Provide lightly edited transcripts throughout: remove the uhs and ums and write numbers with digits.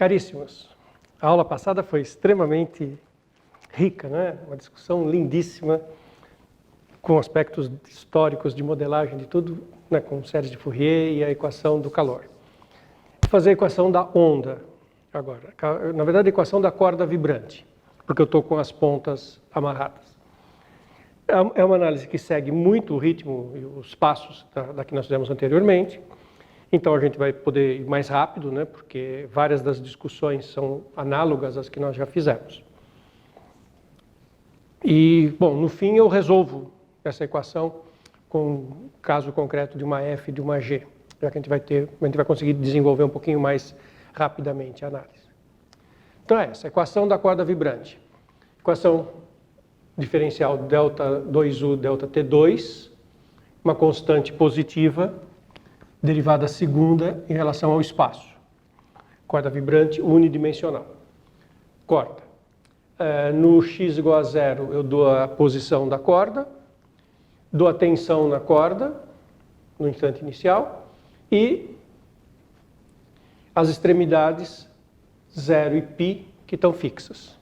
Caríssimos, a aula passada foi extremamente rica, né? Uma discussão lindíssima, com aspectos históricos de modelagem de tudo, né? Com séries de Fourier e a equação do calor. Vou fazer a equação da onda agora. Na verdade, a equação da corda vibrante, porque eu estou com as pontas amarradas. É uma análise que segue muito o ritmo e os passos da que nós fizemos anteriormente. Então, a gente vai poder ir mais rápido, né? Porque várias das discussões são análogas às que nós já fizemos. E, bom, no fim eu resolvo essa equação com o caso concreto de uma F e de uma G, já que a gente vai conseguir desenvolver um pouquinho mais rapidamente a análise. Então é essa, equação da corda vibrante. Equação diferencial delta 2U, delta T2, uma constante positiva, derivada segunda em relação ao espaço. Corda vibrante unidimensional. Corda. No x igual a 0, eu dou a posição da corda, dou a tensão na corda, no instante inicial, e as extremidades 0 e π, que estão fixas.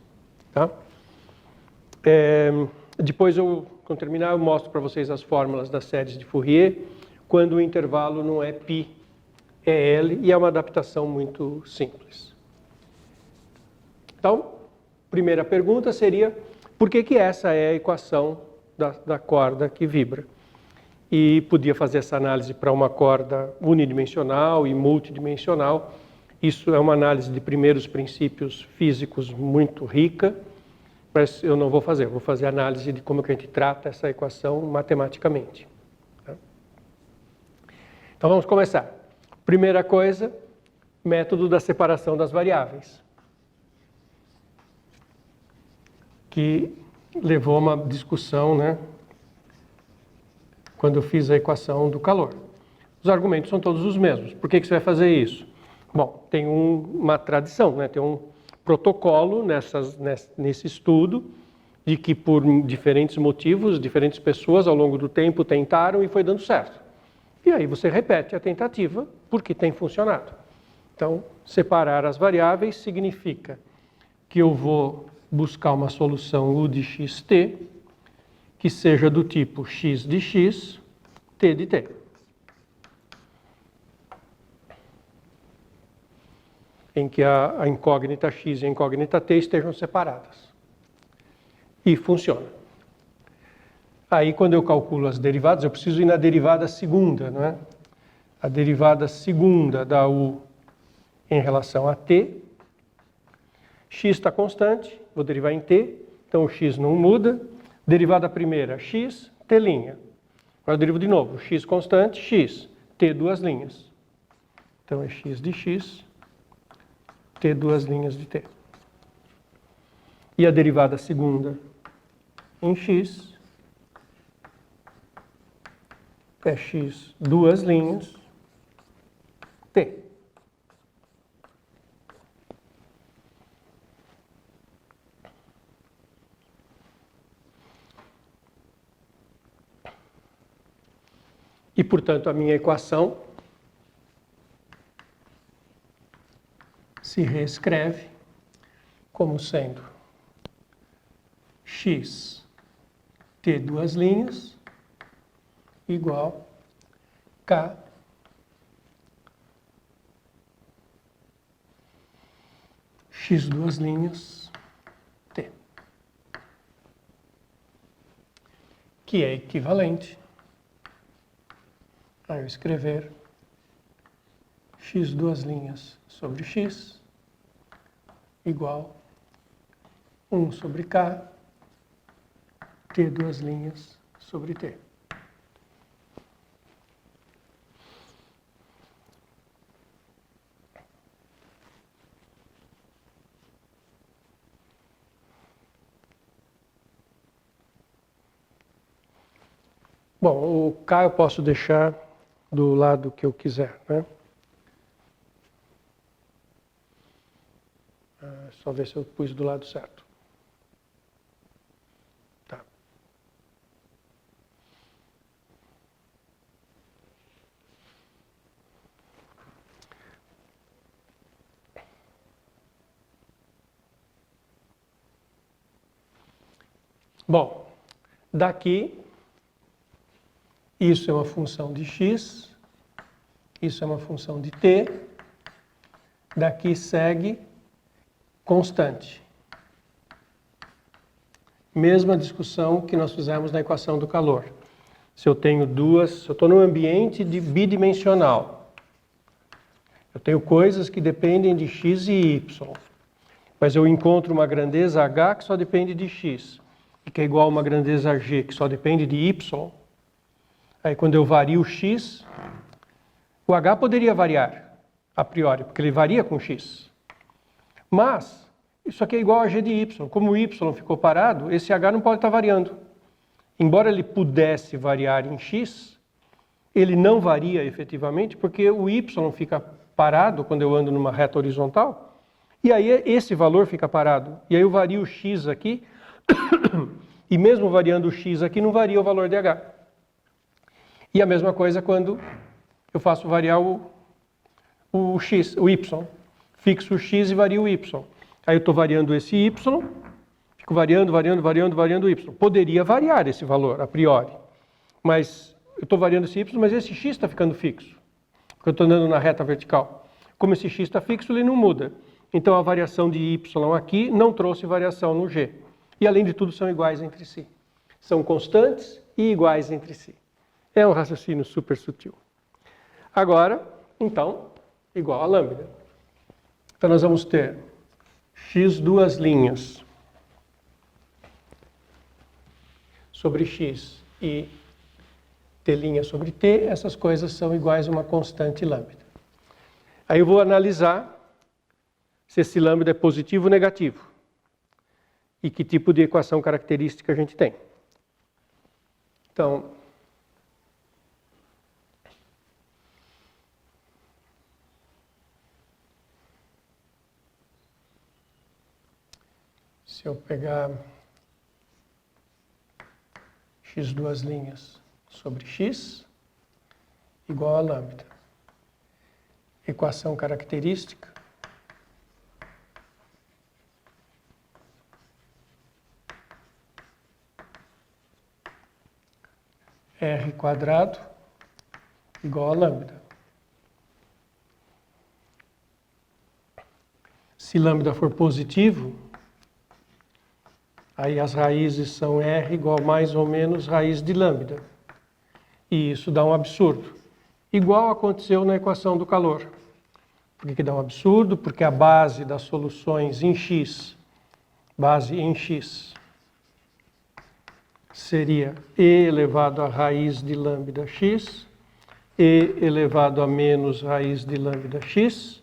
Tá? Depois, quando terminar, eu mostro para vocês as fórmulas das séries de Fourier, quando o intervalo não é π, é L, e é uma adaptação muito simples. Então, primeira pergunta seria, por que essa é a equação da corda que vibra? E podia fazer essa análise para uma corda unidimensional e multidimensional. Isso é uma análise de primeiros princípios físicos muito rica, mas eu não vou fazer. Eu vou fazer a análise de como que a gente trata essa equação matematicamente. Então vamos começar. Primeira coisa, método da separação das variáveis, que levou a uma discussão, né, quando eu fiz a equação do calor. Os argumentos são todos os mesmos. Por que você vai fazer isso? Bom, tem uma tradição, né, tem um protocolo nesse estudo, de que por diferentes motivos, diferentes pessoas ao longo do tempo tentaram e foi dando certo. E aí você repete a tentativa, porque tem funcionado. Então, separar as variáveis significa que eu vou buscar uma solução U de xt, que seja do tipo x de x, t de t. Em que a incógnita x e a incógnita t estejam separadas. E funciona. Aí, quando eu calculo as derivadas, eu preciso ir na derivada segunda, não é? A derivada segunda da U em relação a t. X está constante, vou derivar em t, então o x não muda. Derivada primeira, x, t'. Agora eu derivo de novo, x constante, x, t duas linhas. Então é x de x, t duas linhas de t. E a derivada segunda em x é x duas linhas, t. E, portanto, a minha equação se reescreve como sendo x, t duas linhas, igual k x duas linhas t, que é equivalente a eu escrever x duas linhas sobre x igual 1 sobre k, t duas linhas sobre t. Bom, o k eu posso deixar do lado que eu quiser, né? Só ver se eu pus do lado certo. Tá. Bom, daqui, isso é uma função de x, isso é uma função de t, daqui segue constante. Mesma discussão que nós fizemos na equação do calor. Se eu tenho se eu estou num ambiente bidimensional, eu tenho coisas que dependem de x e y, mas eu encontro uma grandeza h que só depende de x, e que é igual a uma grandeza g que só depende de y, aí quando eu vario x, o h poderia variar, a priori, porque ele varia com x. Mas, isso aqui é igual a g de y. Como o y ficou parado, esse h não pode estar variando. Embora ele pudesse variar em x, ele não varia efetivamente, porque o y fica parado quando eu ando numa reta horizontal, e aí esse valor fica parado. E aí eu vario o x aqui, e mesmo variando o x aqui, não varia o valor de h. E a mesma coisa quando eu faço variar o y. Fixo o x e vario o y. Aí eu estou variando esse y, fico variando o y. Poderia variar esse valor, a priori. Mas eu estou variando esse y, mas esse x está ficando fixo. Porque eu estou andando na reta vertical. Como esse x está fixo, ele não muda. Então a variação de y aqui não trouxe variação no g. E além de tudo, são iguais entre si. São constantes e iguais entre si. É um raciocínio super sutil. Agora, então, igual a lambda. Então nós vamos ter x duas linhas sobre x e t' sobre t, essas coisas são iguais a uma constante lambda. Aí eu vou analisar se esse lambda é positivo ou negativo e que tipo de equação característica a gente tem. Então, se eu pegar x duas linhas sobre x igual a lambda, equação característica r quadrado igual a lambda. Se lambda for positivo, aí as raízes são r igual mais ou menos raiz de lambda. E isso dá um absurdo. Igual aconteceu na equação do calor. Por que dá um absurdo? Porque a base das soluções em x, base em x, seria e elevado a raiz de lambda x, e elevado a menos raiz de lambda x.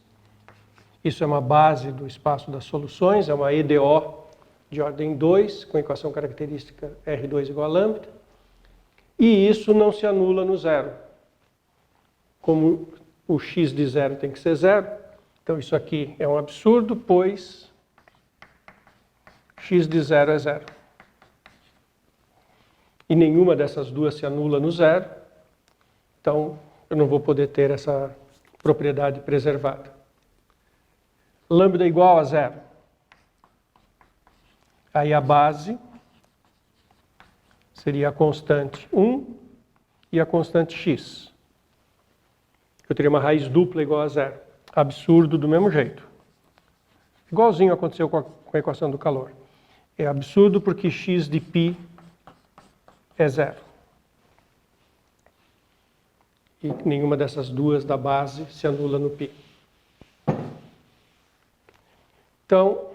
Isso é uma base do espaço das soluções, é uma EDO de ordem 2, com equação característica R2 igual a lambda. E isso não se anula no zero. Como o x de zero tem que ser zero, então isso aqui é um absurdo, pois x de zero é zero. E nenhuma dessas duas se anula no zero, então eu não vou poder ter essa propriedade preservada. Lambda igual a zero. Aí a base seria a constante 1 e a constante x. Eu teria uma raiz dupla igual a zero. Absurdo do mesmo jeito. Igualzinho aconteceu com a equação do calor. É absurdo porque x de π é zero. E nenhuma dessas duas da base se anula no π. Então,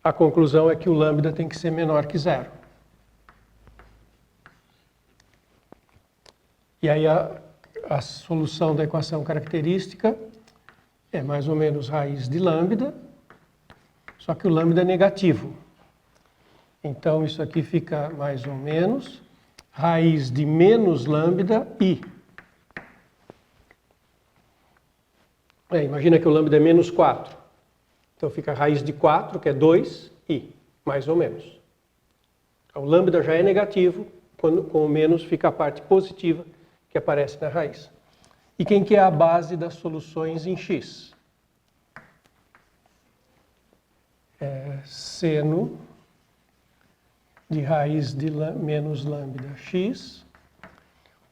a conclusão é que o lambda tem que ser menor que zero. E aí a solução da equação característica é mais ou menos raiz de lambda, só que o lambda é negativo. Então isso aqui fica mais ou menos raiz de menos lambda i. Imagina que o lambda é menos 4. Então fica a raiz de 4, que é 2i, mais ou menos. Então, o lambda já é negativo, quando com o menos fica a parte positiva que aparece na raiz. E quem que é a base das soluções em x? seno de raiz de menos lambda x,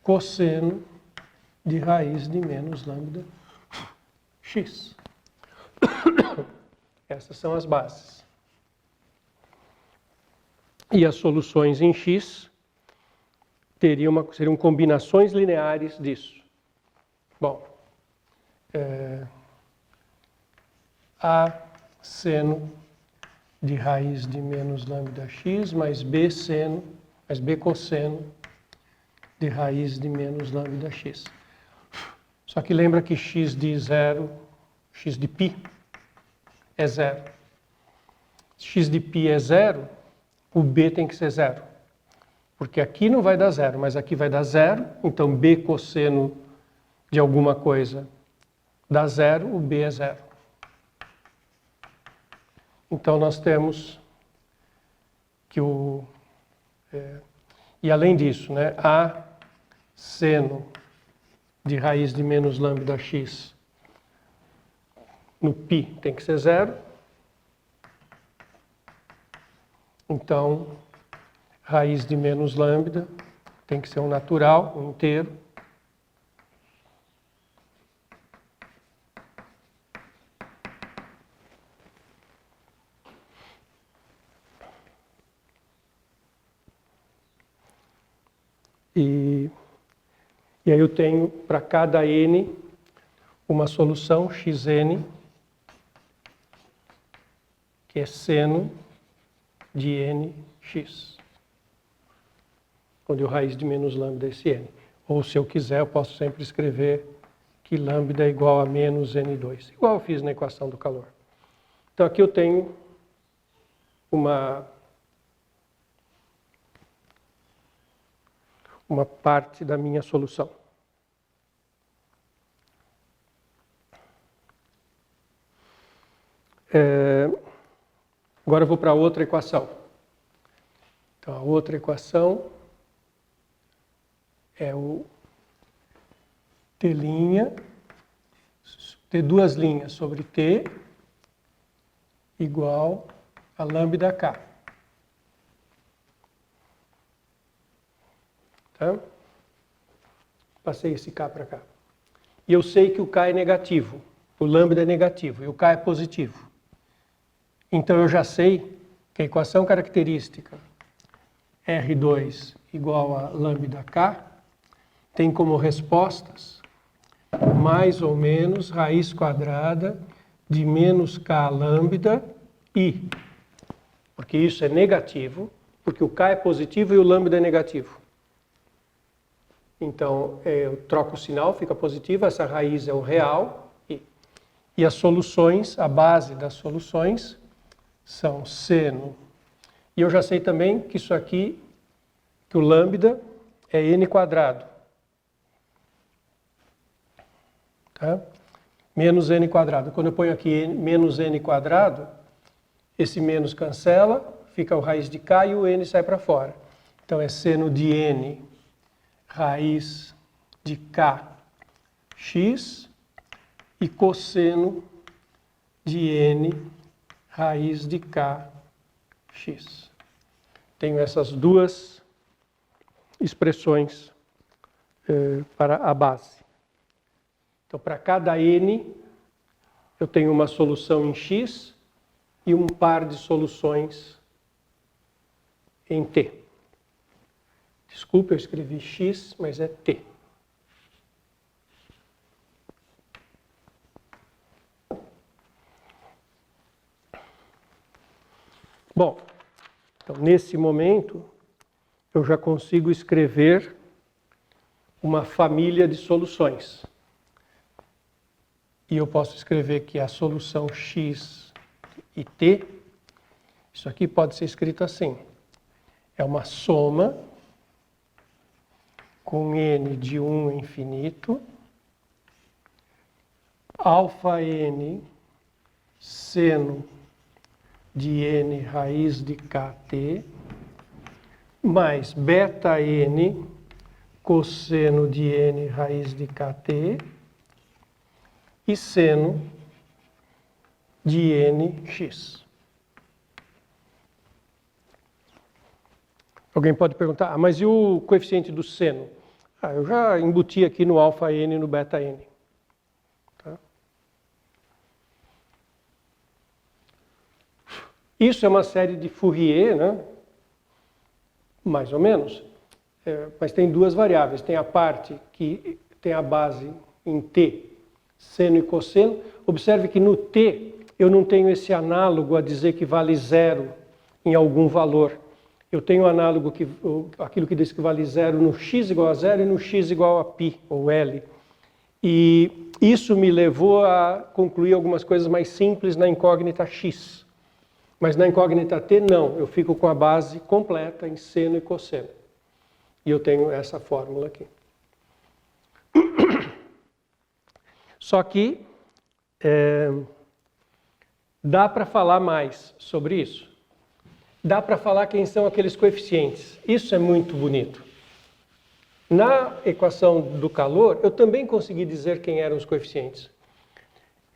cosseno de raiz de menos lambda x. Essas são as bases. E as soluções em x seriam combinações lineares disso. Bom, A seno de raiz de menos lambda x mais B cosseno de raiz de menos lambda x. Só que lembra que x de zero, x de π é zero. X de π é zero, o B tem que ser zero. Porque aqui não vai dar zero, mas aqui vai dar zero. Então B cosseno de alguma coisa dá zero, o B é zero. Então nós temos que e além disso, né, A seno de raiz de menos lambda x no π tem que ser zero. Então, raiz de menos lambda tem que ser um natural, um inteiro. E aí eu tenho para cada n uma solução xn, que é seno de nx, onde o raiz de menos lambda é esse n. Ou se eu quiser, eu posso sempre escrever que lambda é igual a menos n2, igual eu fiz na equação do calor. Então aqui eu tenho uma parte da minha solução. Agora eu vou para a outra equação. Então a outra equação é o T duas linhas sobre T igual a lambda K. Tá? Passei esse K para cá. E eu sei que o K é negativo, o lambda é negativo e o K é positivo. Então eu já sei que a equação característica R2 igual a lambda K tem como respostas mais ou menos raiz quadrada de menos K lambda I. Porque isso é negativo, porque o K é positivo e o lambda é negativo. Então, eu troco o sinal, fica positivo, essa raiz é o real. E as soluções, a base das soluções, são seno. E eu já sei também que isso aqui, que o lambda é n quadrado. Tá? Menos n quadrado. Quando eu ponho aqui menos n quadrado, esse menos cancela, fica o raiz de k e o n sai para fora. Então é seno de n raiz de k x e cosseno de n raiz de k x. Tenho essas duas expressões para a base. Então, para cada n, eu tenho uma solução em x e um par de soluções em t. Desculpa, eu escrevi x, mas é t. Bom, então nesse momento eu já consigo escrever uma família de soluções. E eu posso escrever que a solução x e t, isso aqui pode ser escrito assim, é uma soma com n de 1 a infinito, alfa n seno de n raiz de kt, mais beta n cosseno de n raiz de kt, e seno de nx. Alguém pode perguntar, mas e o coeficiente do seno? Eu já embuti aqui no alfa n e no beta n. Tá? Isso é uma série de Fourier, né? Mais ou menos. Mas tem duas variáveis. Tem a parte que tem a base em t, seno e cosseno. Observe que no t eu não tenho esse análogo a dizer que vale zero em algum valor. Eu tenho análogo aquilo que diz que vale zero no x igual a zero e no x igual a π, ou L. E isso me levou a concluir algumas coisas mais simples na incógnita x. Mas na incógnita t, não. Eu fico com a base completa em seno e cosseno. E eu tenho essa fórmula aqui. Só que dá para falar mais sobre isso. Dá para falar quem são aqueles coeficientes. Isso é muito bonito. Na equação do calor, eu também consegui dizer quem eram os coeficientes.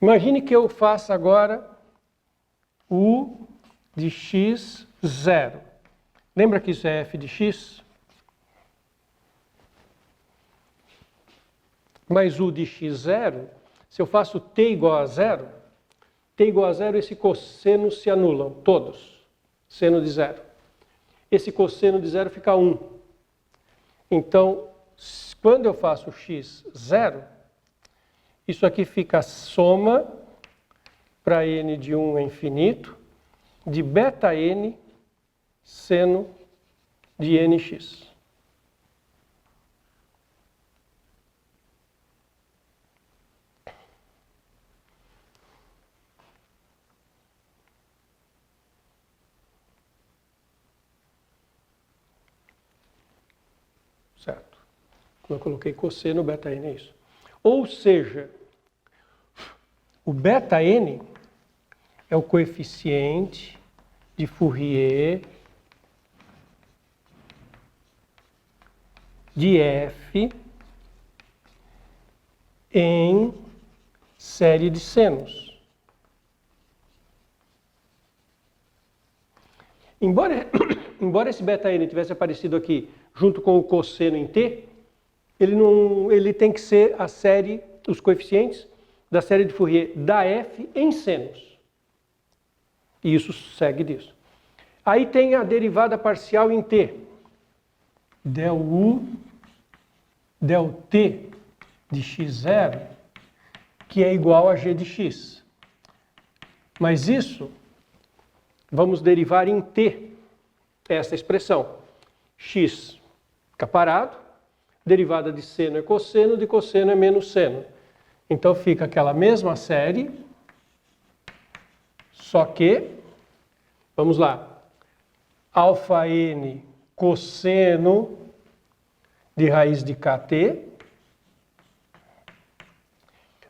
Imagine que eu faça agora U de x zero. Lembra que isso é f de x? Mas U de x zero, se eu faço t igual a zero, esse cosseno se anulam, todos. Seno de zero. Esse cosseno de zero fica 1. Então, quando eu faço x zero, isso aqui fica a soma para n de 1 a infinito de beta n seno de nx. Certo? Quando eu coloquei cosseno, beta n é isso. Ou seja, o beta n é o coeficiente de Fourier de f em série de senos. Embora esse beta n tivesse aparecido aqui junto com o cosseno em t, ele tem que ser a série, os coeficientes da série de Fourier da f em senos. E isso segue disso. Aí tem a derivada parcial em t. Del u, del t de x0, que é igual a g de x. Mas isso, vamos derivar em t, essa expressão. X fica parado, derivada de seno é cosseno, de cosseno é menos seno. Então fica aquela mesma série, só que, vamos lá, alfa n cosseno de raiz de kt,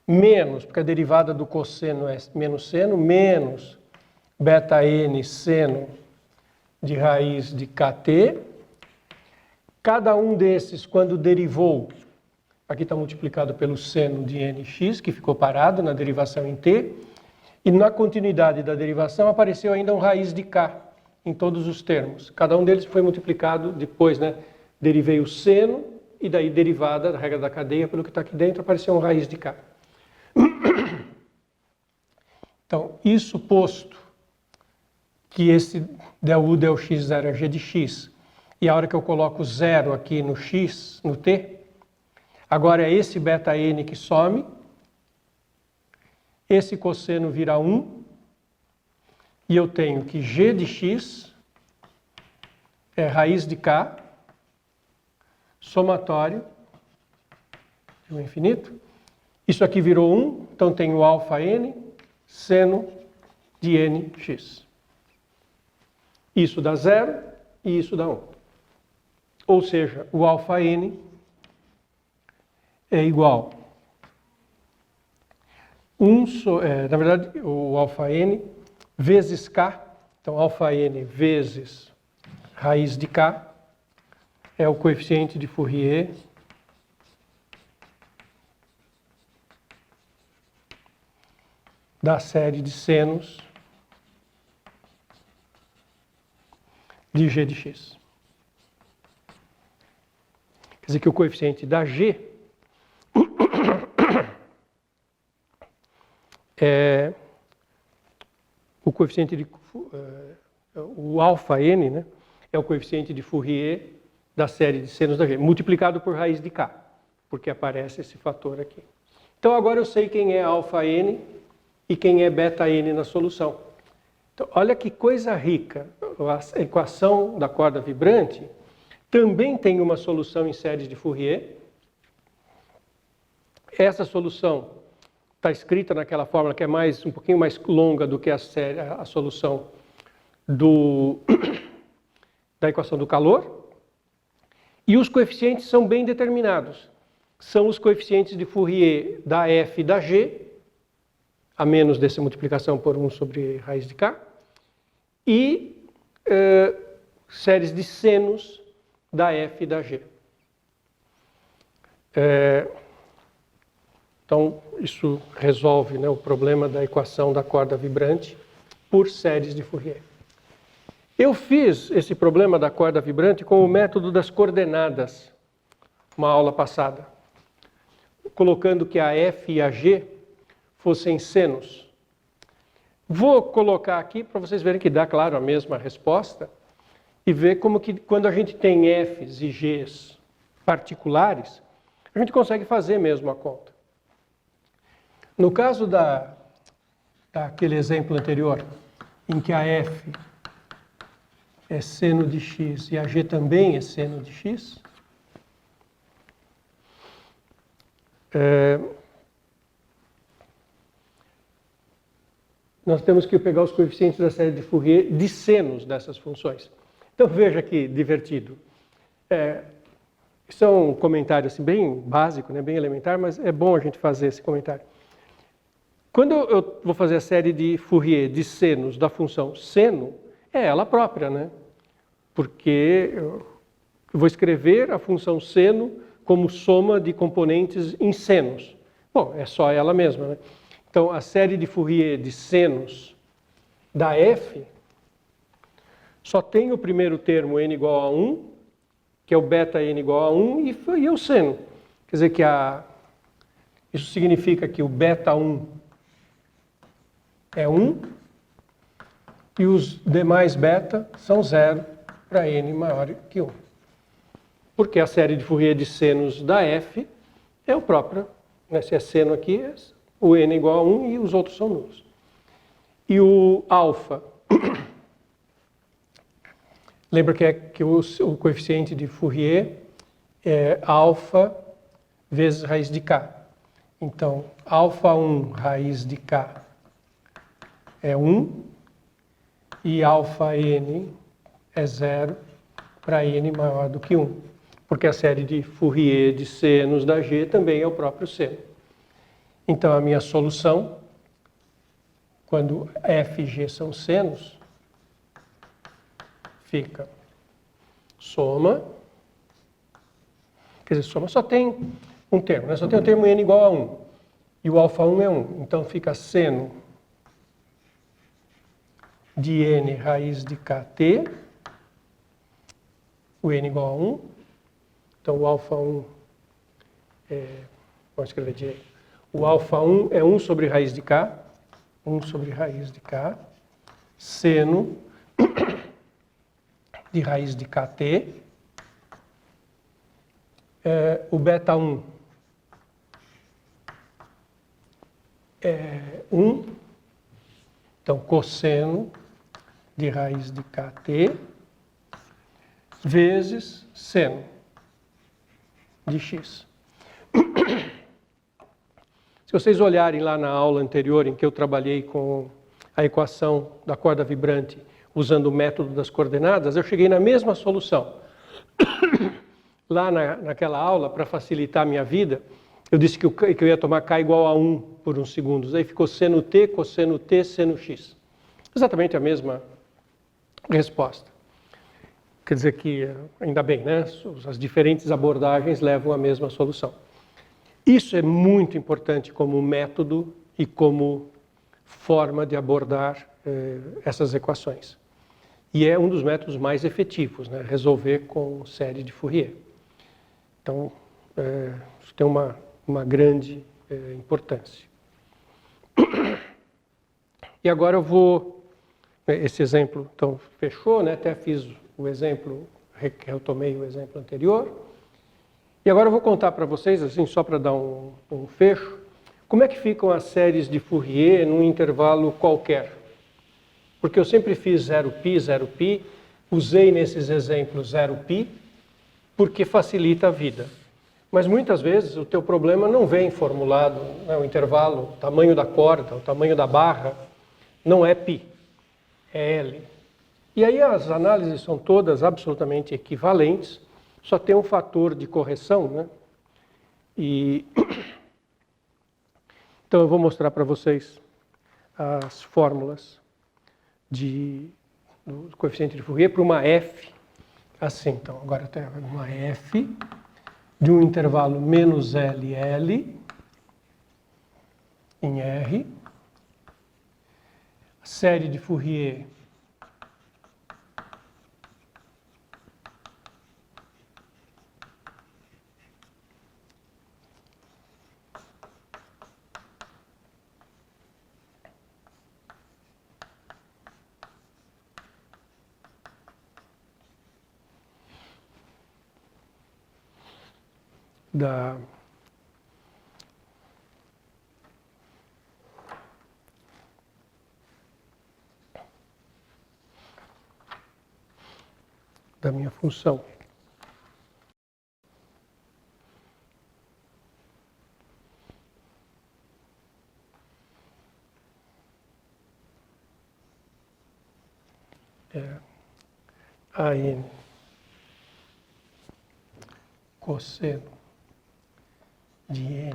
menos, porque a derivada do cosseno é menos seno, menos beta n seno de raiz de kt. Cada um desses, quando derivou, aqui está multiplicado pelo seno de nx, que ficou parado na derivação em t, e na continuidade da derivação apareceu ainda um raiz de k em todos os termos. Cada um deles foi multiplicado depois, né? Derivei o seno e daí derivada da regra da cadeia pelo que está aqui dentro, apareceu um raiz de k. Então, isso posto que esse del u del x0 é g de x, e a hora que eu coloco zero aqui no x, no t, agora é esse beta n que some, esse cosseno vira 1, e eu tenho que g de x é raiz de k, somatório de 1 infinito. Isso aqui virou 1, então tenho alfa n seno de nx. Isso dá 0 e isso dá 1. Ou seja, o alfa n é igual na verdade, o alfa n vezes k, então alfa n vezes raiz de k é o coeficiente de Fourier da série de senos de g de x. dizer que o coeficiente da G é o coeficiente de o alfa n, né, é o coeficiente de Fourier da série de senos da G, multiplicado por raiz de k, porque aparece esse fator aqui. Então agora eu sei quem é alfa n e quem é beta n na solução. Então, olha que coisa rica, a equação da corda vibrante também tem uma solução em séries de Fourier. Essa solução está escrita naquela fórmula que é um pouquinho mais longa do que a solução da equação do calor. E os coeficientes são bem determinados. São os coeficientes de Fourier da f e da g, a menos dessa multiplicação por 1 sobre raiz de k, e séries de senos da f e da g. Então, isso resolve, né, o problema da equação da corda vibrante por séries de Fourier. Eu fiz esse problema da corda vibrante com o método das coordenadas, uma aula passada, colocando que a f e a g fossem senos. Vou colocar aqui para vocês verem que dá, claro, a mesma resposta e ver como que quando a gente tem f's e g's particulares, a gente consegue fazer mesmo a conta. No caso daquele exemplo anterior, em que a f é seno de x e a g também é seno de x, nós temos que pegar os coeficientes da série de Fourier de senos dessas funções. Então veja que divertido. Isso é um comentário assim, bem básico, né, bem elementar, mas é bom a gente fazer esse comentário. Quando eu vou fazer a série de Fourier de senos da função seno, é ela própria, né? Porque eu vou escrever a função seno como soma de componentes em senos. Bom, é só ela mesma, né? Então, a série de Fourier de senos da f só tem o primeiro termo n igual a 1, que é o beta n igual a 1, e o seno. Quer dizer que isso significa que o beta 1 é 1 e os demais beta são 0 para n maior que 1. Porque a série de Fourier de senos da f é o próprio, né? Se é seno aqui, o n é igual a 1 e os outros são nulos. E o alfa, lembra que o coeficiente de Fourier é alfa vezes raiz de k. Então, alfa 1 raiz de k é 1 e alfa n é 0 para n maior do que 1. Porque a série de Fourier de senos da G também é o próprio seno. Então, a minha solução, quando f e g são senos, fica soma, quer dizer, soma só tem um termo, né? Só tem o termo n igual a 1. E o alfa 1 é 1. Então, fica seno de n raiz de kt, o n igual a 1. Então, o alfa 1 vamos escrever direito. O alfa 1 é 1 sobre raiz de k, 1 sobre raiz de k, seno de raiz de kt. O beta 1 é 1, então cosseno de raiz de kt vezes seno de x. Se vocês olharem lá na aula anterior em que eu trabalhei com a equação da corda vibrante usando o método das coordenadas, eu cheguei na mesma solução. Lá naquela aula, para facilitar a minha vida, eu disse que eu ia tomar k igual a 1 por uns segundos. Aí ficou seno t, cosseno t, seno x. Exatamente a mesma resposta. Quer dizer que, ainda bem, né? As diferentes abordagens levam à mesma solução. Isso é muito importante como método e como forma de abordar essas equações. E é um dos métodos mais efetivos, né? Resolver com série de Fourier. Então, isso tem uma grande importância. E agora eu vou... Esse exemplo, então, fechou, né? Até fiz o exemplo, retomei o exemplo anterior. E agora eu vou contar para vocês, assim, só para dar um fecho, como é que ficam as séries de Fourier num intervalo qualquer. Porque eu sempre fiz 0π, 0π, usei nesses exemplos 0π, porque facilita a vida. Mas muitas vezes o teu problema não vem formulado, né, o intervalo, o tamanho da corda, o tamanho da barra, não é π, é L. E aí as análises são todas absolutamente equivalentes, só tem um fator de correção, né? E então eu vou mostrar para vocês as fórmulas do coeficiente de Fourier para uma f, assim. Então agora eu tenho uma f de um intervalo menos LL em R, série de Fourier da minha função. AN cosseno de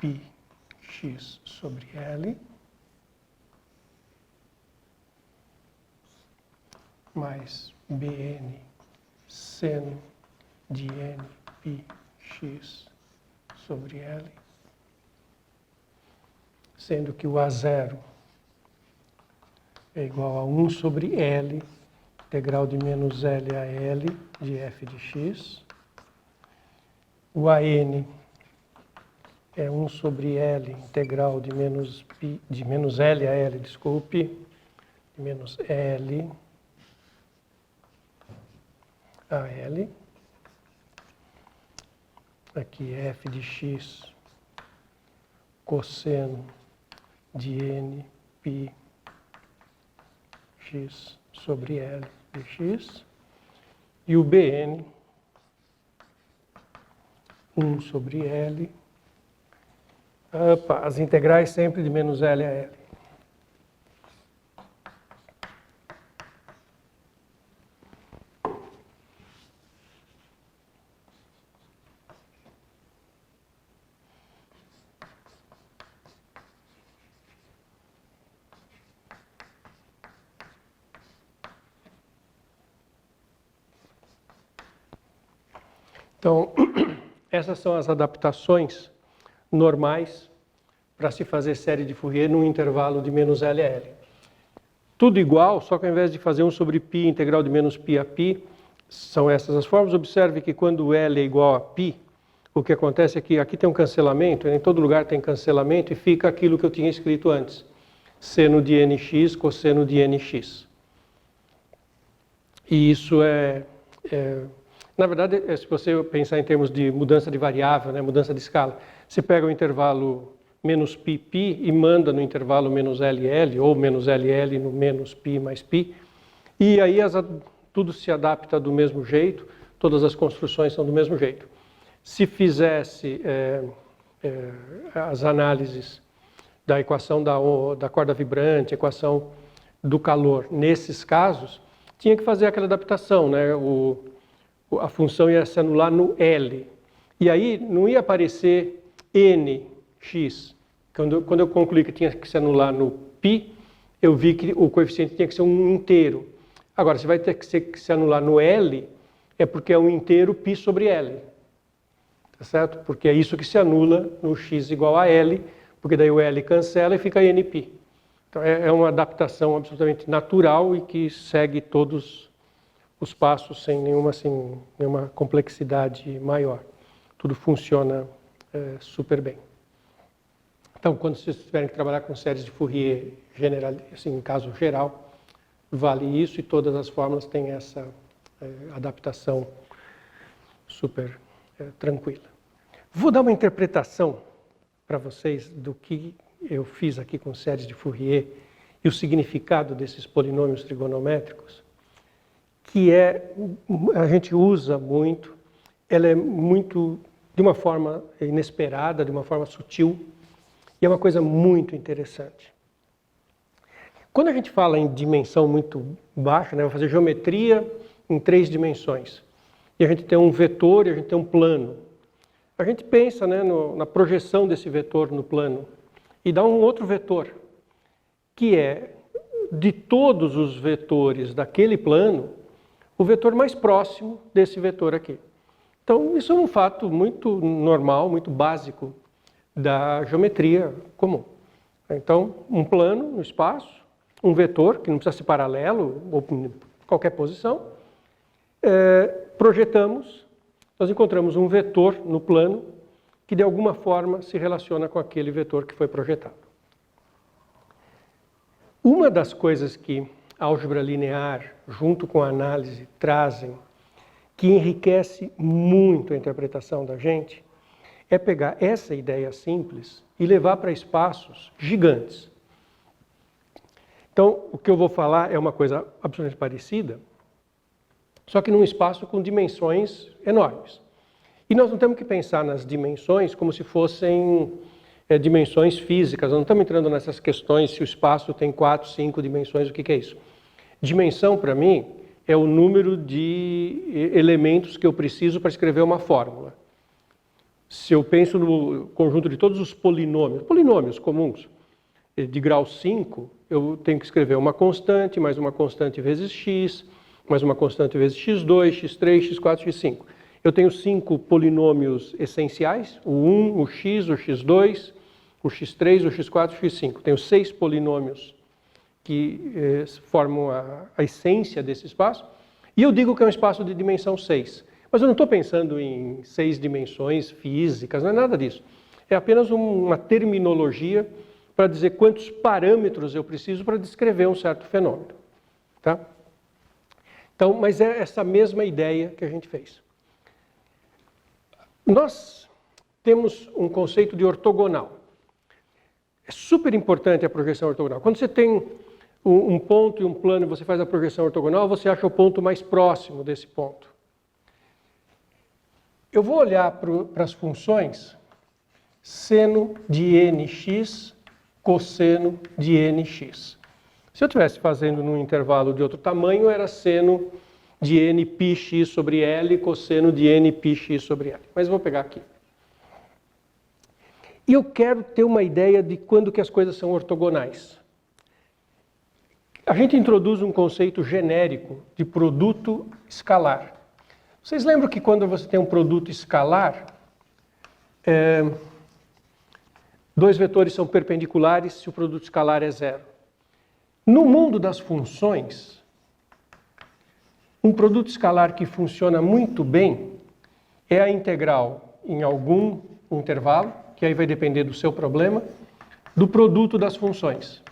nπx sobre L mais Bn seno de nπx sobre L, sendo que o A0 é igual a 1 sobre L, integral de menos L a L de f de x. O AN é 1 sobre L, integral de menos L a L, desculpe, de menos L a L. Aqui f de x cosseno de nπx sobre L de x. E o Bn, 1 sobre L. As integrais sempre de menos L a L. Então, essas são as adaptações normais para se fazer série de Fourier num intervalo de menos L a L. Tudo igual, só que ao invés de fazer 1 sobre π, integral de menos π a π, são essas as fórmulas. Observe que quando L é igual a π, o que acontece é que aqui tem um cancelamento, em todo lugar tem cancelamento, e fica aquilo que eu tinha escrito antes. Seno de nx, cosseno de nx. E isso na verdade, se você pensar em termos de mudança de variável, né, mudança de escala, você pega o intervalo menos π e manda no intervalo menos LL, ou menos LL no menos π mais π, e aí tudo se adapta do mesmo jeito, todas as construções são do mesmo jeito. Se fizesse as análises da equação da corda vibrante, equação do calor, nesses casos, tinha que fazer aquela adaptação, né? A função ia se anular no L. E aí não ia aparecer nx. Quando eu concluí que tinha que se anular no π, eu vi que o coeficiente tinha que ser um inteiro. Agora, se vai ter que se anular no L, é porque é um inteiro π sobre L. Tá certo? Porque é isso que se anula no x igual a L, porque daí o L cancela e fica nπ. Então é uma adaptação absolutamente natural e que segue todos os passos sem nenhuma complexidade maior. tudo funciona super bem. Então, quando vocês tiverem que trabalhar com séries de Fourier general, assim, em caso geral, vale isso e todas as fórmulas têm essa adaptação super tranquila. Vou dar uma interpretação para vocês do que eu fiz aqui com séries de Fourier e o significado desses polinômios trigonométricos, que a gente usa muito, ela é muito, de uma forma inesperada, de uma forma sutil, e é uma coisa muito interessante. Quando a gente fala em dimensão muito baixa, né, vai fazer geometria em 3 dimensões, e a gente tem um vetor e a gente tem um plano, a gente pensa, né, na projeção desse vetor no plano e dá um outro vetor, que é, de todos os vetores daquele plano, o vetor mais próximo desse vetor aqui. Então, isso é um fato muito normal, muito básico da geometria comum. Então, um plano no espaço, um vetor, que não precisa ser paralelo ou em qualquer posição, projetamos, nós encontramos um vetor no plano que de alguma forma se relaciona com aquele vetor que foi projetado. Uma das coisas que a álgebra linear, junto com a análise, trazem, que enriquece muito a interpretação da gente, é pegar essa ideia simples e levar para espaços gigantes. Então, o que eu vou falar é uma coisa absolutamente parecida, só que num espaço com dimensões enormes. E nós não temos que pensar nas dimensões como se fossem dimensões físicas. Nós não estamos entrando nessas questões se o espaço tem 4, 5 dimensões, o que é isso? Dimensão, para mim, é o número de elementos que eu preciso para escrever uma fórmula. Se eu penso no conjunto de todos os polinômios comuns, de grau 5, eu tenho que escrever uma constante, mais uma constante vezes x, mais uma constante vezes x2, x3, x4, x5. Eu tenho 5 polinômios essenciais, o 1, o x, o x2, o x3, o x4, o x5. Tenho 6 polinômios que formam a essência desse espaço. E eu digo que é um espaço de dimensão 6. Mas eu não estou pensando em 6 dimensões físicas, não é nada disso. É apenas uma terminologia para dizer quantos parâmetros eu preciso para descrever um certo fenômeno. Tá? Então, mas é essa mesma ideia que a gente fez. Nós temos um conceito de ortogonal. É super importante a projeção ortogonal. Quando você tem um ponto e um plano e você faz a projeção ortogonal, você acha o ponto mais próximo desse ponto. Eu vou olhar para as funções seno de nx, cosseno de nx. Se eu estivesse fazendo num intervalo de outro tamanho, era seno de n πx sobre L, cosseno de n πx sobre L. Mas vou pegar aqui. E eu quero ter uma ideia de quando que as coisas são ortogonais. A gente introduz um conceito genérico de produto escalar. Vocês lembram que quando você tem um produto escalar, 2 vetores são perpendiculares se o produto escalar é 0. No mundo das funções, um produto escalar que funciona muito bem é a integral em algum intervalo, que aí vai depender do seu problema, do produto das funções.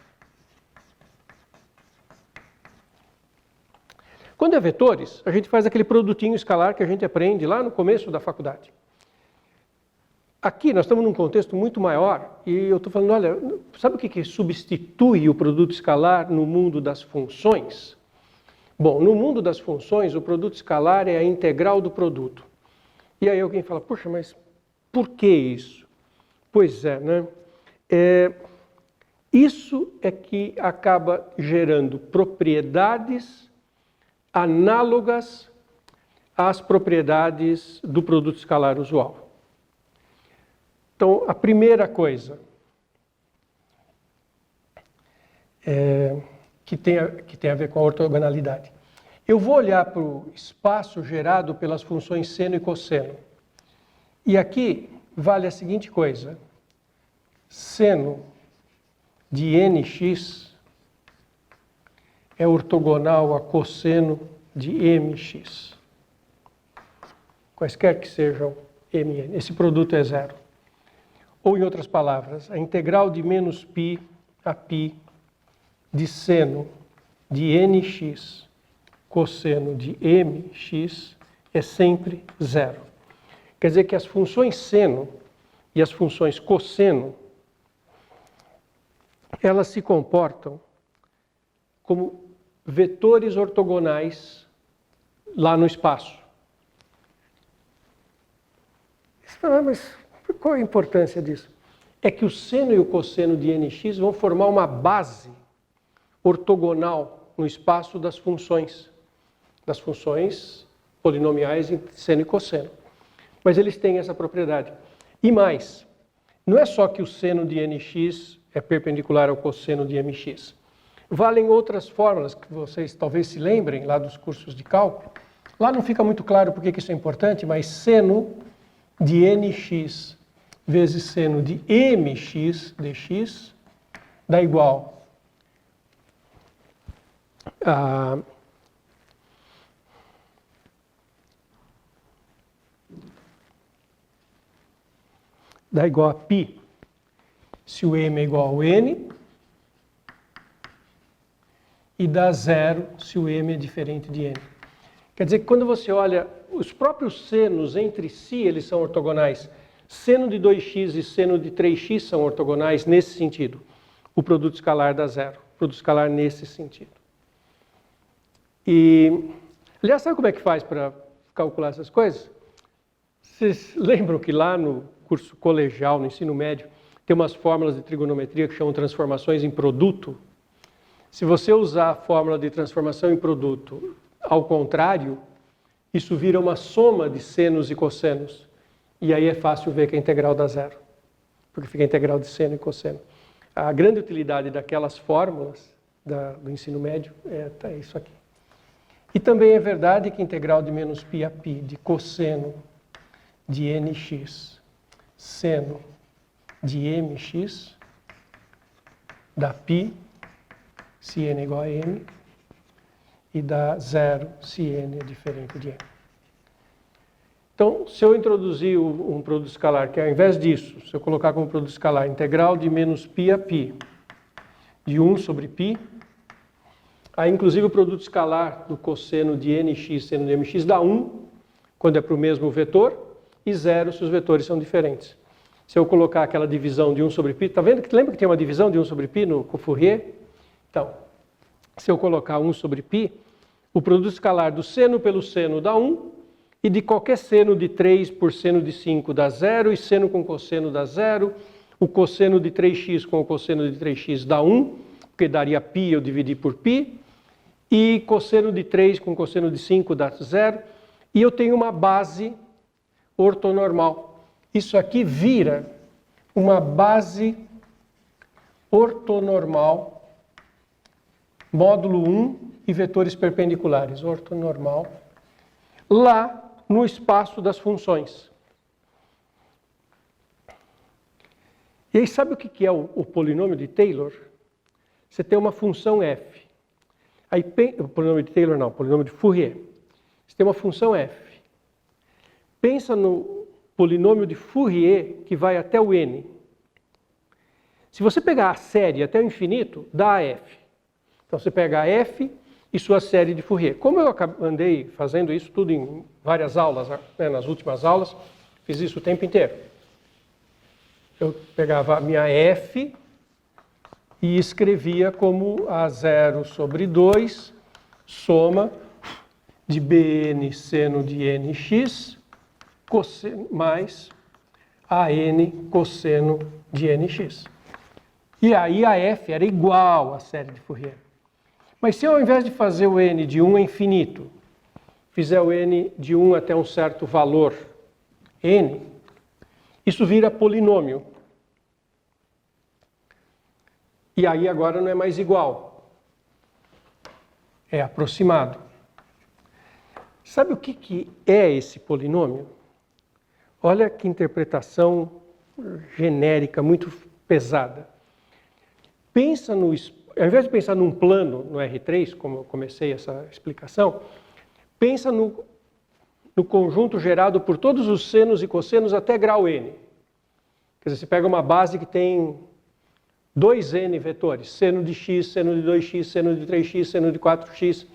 Quando é vetores, a gente faz aquele produtinho escalar que a gente aprende lá no começo da faculdade. Aqui nós estamos num contexto muito maior e eu estou falando, olha, sabe o que substitui o produto escalar no mundo das funções? Bom, no mundo das funções, o produto escalar é a integral do produto. E aí alguém fala, puxa, mas por que isso? Pois é, né? Isso é que acaba gerando propriedades análogas às propriedades do produto escalar usual. Então, a primeira coisa que tem a ver com a ortogonalidade. Eu vou olhar para o espaço gerado pelas funções seno e cosseno. E aqui vale a seguinte coisa. Seno de nx é ortogonal a cosseno de mx. Quaisquer que sejam mn. Esse produto é zero. Ou, em outras palavras, a integral de menos π a π de seno de nx cosseno de mx é sempre zero. Quer dizer que as funções seno e as funções cosseno, elas se comportam como vetores ortogonais lá no espaço. Mas qual a importância disso? É que o seno e o cosseno de nx vão formar uma base ortogonal no espaço das funções polinomiais em seno e cosseno. Mas eles têm essa propriedade. E mais, não é só que o seno de nx é perpendicular ao cosseno de mx. Valem outras fórmulas que vocês talvez se lembrem lá dos cursos de cálculo. Lá não fica muito claro por que isso é importante, mas seno de nx vezes seno de mx dx dá igual a π se o m é igual ao n e dá zero se o m é diferente de n. Quer dizer que quando você olha os próprios senos entre si, eles são ortogonais. Seno de 2x e seno de 3x são ortogonais nesse sentido. O produto escalar dá zero. O produto escalar nesse sentido. E, aliás, sabe como é que faz para calcular essas coisas? Vocês lembram que lá no curso colegial, no ensino médio, tem umas fórmulas de trigonometria que chamam transformações em produto? Se você usar a fórmula de transformação em produto ao contrário, isso vira uma soma de senos e cossenos. E aí é fácil ver que a integral dá zero, porque fica a integral de seno e cosseno. A grande utilidade daquelas fórmulas do ensino médio é isso aqui. E também é verdade que a integral de menos π a π de cosseno de nx seno de mx dá π se n é igual a m e dá zero se n é diferente de m. Então, se eu introduzir um produto escalar, que ao invés disso, se eu colocar como produto escalar integral de menos π a π de 1 sobre π, aí inclusive o produto escalar do cosseno de nx seno de mx dá 1 quando é para o mesmo vetor e 0 se os vetores são diferentes. Se eu colocar aquela divisão de 1 sobre π, tá vendo que lembra que tem uma divisão de 1 sobre π no Fourier? Então, se eu colocar 1 sobre π, o produto escalar do seno pelo seno dá 1, e de qualquer seno de 3 por seno de 5 dá 0, e seno com cosseno dá 0, o cosseno de 3x com o cosseno de 3x dá 1, porque daria π eu dividi por π, e cosseno de 3 com cosseno de 5 dá 0, e eu tenho uma base ortonormal. Isso aqui vira uma base ortonormal, módulo 1 e vetores perpendiculares, ortonormal, lá no espaço das funções. E aí sabe o que é o polinômio de Taylor? Você tem uma função f. Aí, o polinômio de Taylor não, o polinômio de Fourier. Você tem uma função f. Pensa no polinômio de Fourier que vai até o n. Se você pegar a série até o infinito, dá a f. Então você pega a f e sua série de Fourier. Como eu andei fazendo isso tudo em várias aulas, né, nas últimas aulas, fiz isso o tempo inteiro. Eu pegava a minha f e escrevia como A0 sobre 2, soma de bn seno de nx, mais an cosseno de nx. E aí a f era igual à série de Fourier. Mas se eu, ao invés de fazer o n de 1 a infinito, fizer o n de 1 até um certo valor, n, isso vira polinômio. E aí agora não é mais igual, é aproximado. Sabe o que é esse polinômio? Olha que interpretação genérica, muito pesada. Pensa no ao invés de pensar num plano no R3, como eu comecei essa explicação, pensa no conjunto gerado por todos os senos e cossenos até grau n. Quer dizer, você pega uma base que tem 2n vetores, seno de x, seno de 2x, seno de 3x, seno de 4x,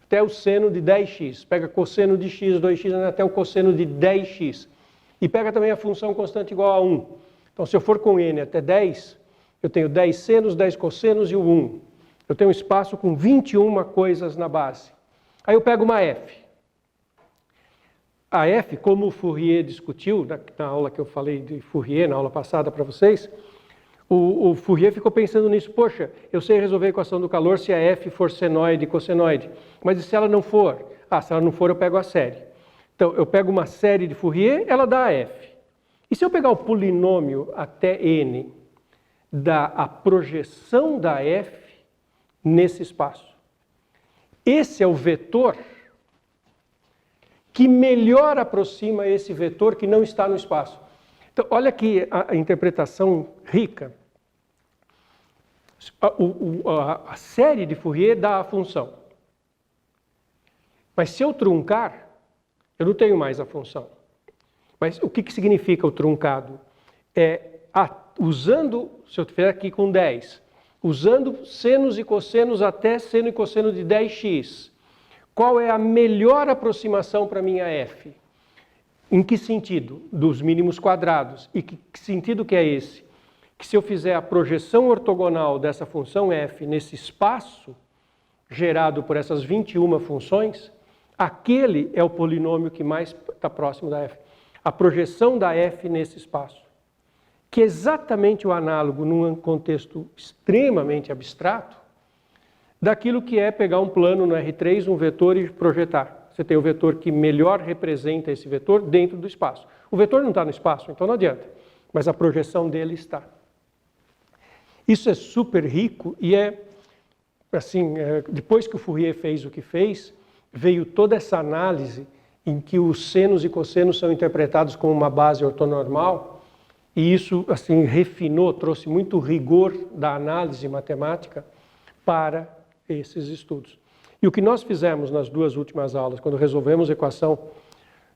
até o seno de 10x. Pega cosseno de x, 2x, até o cosseno de 10x. E pega também a função constante igual a 1. Então, se eu for com n até 10, eu tenho 10 senos, 10 cossenos e o 1. Eu tenho um espaço com 21 coisas na base. Aí eu pego uma f. A f, como o Fourier discutiu, na aula que eu falei de Fourier, na aula passada para vocês, o Fourier ficou pensando nisso. Poxa, eu sei resolver a equação do calor se a f for senoide e cossenoide. Mas e se ela não for? Ah, se ela não for, eu pego a série. Então, eu pego uma série de Fourier, ela dá a f. E se eu pegar o polinômio até n, dá a projeção da f nesse espaço. Esse é o vetor que melhor aproxima esse vetor que não está no espaço. Então, olha aqui a interpretação rica. A série de Fourier dá a função. Mas se eu truncar, eu não tenho mais a função. Mas o que significa o truncado? Usando, se eu estiver aqui com 10, usando senos e cossenos até seno e cosseno de 10x, qual é a melhor aproximação para minha f? Em que sentido? Dos mínimos quadrados. E que sentido que é esse? Que se eu fizer a projeção ortogonal dessa função f nesse espaço gerado por essas 21 funções, aquele é o polinômio que mais está próximo da f. A projeção da f nesse espaço. Que é exatamente o análogo, num contexto extremamente abstrato, daquilo que é pegar um plano no R3, um vetor e projetar. Você tem o vetor que melhor representa esse vetor dentro do espaço. O vetor não está no espaço, então não adianta, mas a projeção dele está. Isso é super rico e depois que o Fourier fez o que fez, veio toda essa análise em que os senos e cossenos são interpretados como uma base ortonormal, e isso refinou, trouxe muito rigor da análise matemática para esses estudos. E o que nós fizemos nas duas últimas aulas, quando resolvemos a equação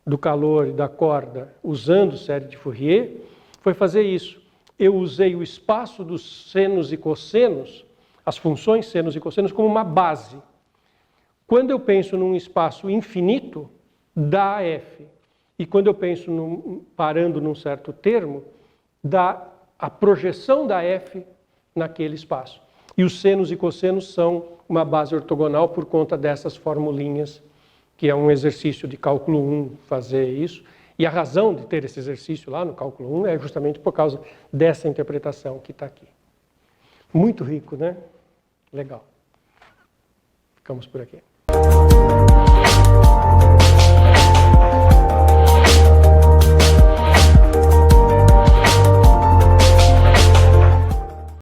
do calor e da corda usando série de Fourier, foi fazer isso. Eu usei o espaço dos senos e cossenos, as funções senos e cossenos, como uma base. Quando eu penso num espaço infinito, dá f. E quando eu penso parando num certo termo, dá a projeção da f naquele espaço. E os senos e cossenos são uma base ortogonal por conta dessas formulinhas, que é um exercício de cálculo 1 fazer isso. E a razão de ter esse exercício lá no cálculo 1 é justamente por causa dessa interpretação que está aqui. Muito rico, né? Legal. Ficamos por aqui.